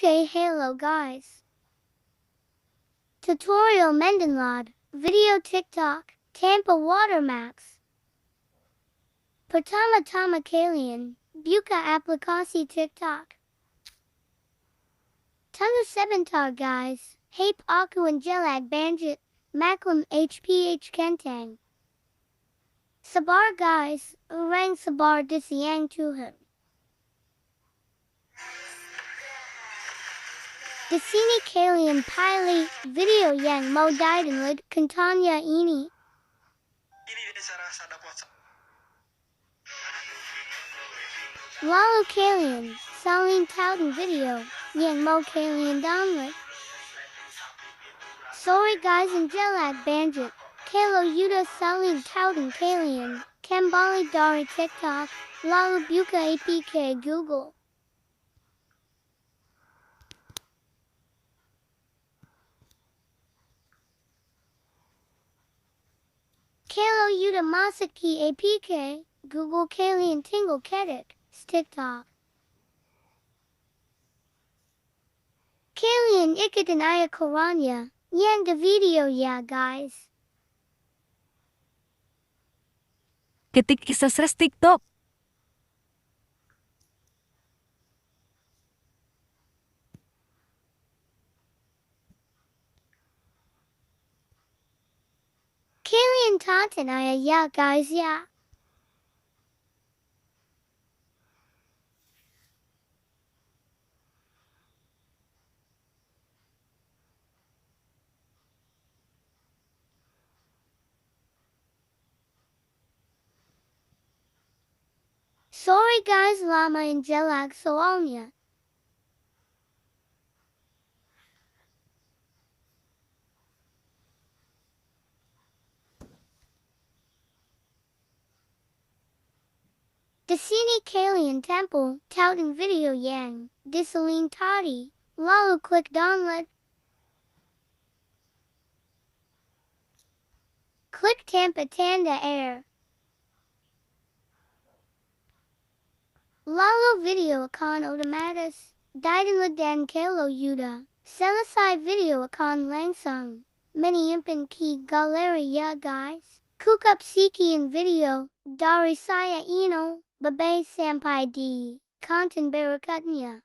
Okay, hello guys. Tutorial mendownlod, video TikTok, tanpa watermax. Pertama-tama kalian, buka aplikasi TikTok. Tunggu sebentar guys, hape aku anjelag banjit, maklum HPH kentang. Sabar guys, orang sabar di siang Tuhan. Di sini kalian pilih video yang mau didownload kontennya ini. Ini dia cara sadap WhatsApp. Lalu kalian saling tahu video yang mau kalian download. Sorry guys anjelag banjit, kalau udah saling tahu kalian kembali dari TikTok, lalu buka apk Google. Kalau udah masuk ke apk Google kalian tinggal ketik TikTok. Kalian ikutin ikorannya yang di video ya guys. Ketik kisah seres TikTok. Kalian tonton ya guys ya. Sorry guys lama anjelag soalnya. Di sini kalian tempel tautan video yang disalin tadi, lalu klik download. Klik tanpa tanda air. Lalu video akan otomatis didownload dan kalau udah selesai video akan langsung menyimpan ke galeri ya guys. Cukup sekian video dari saya Ino, bye sampai di konten berikutnya.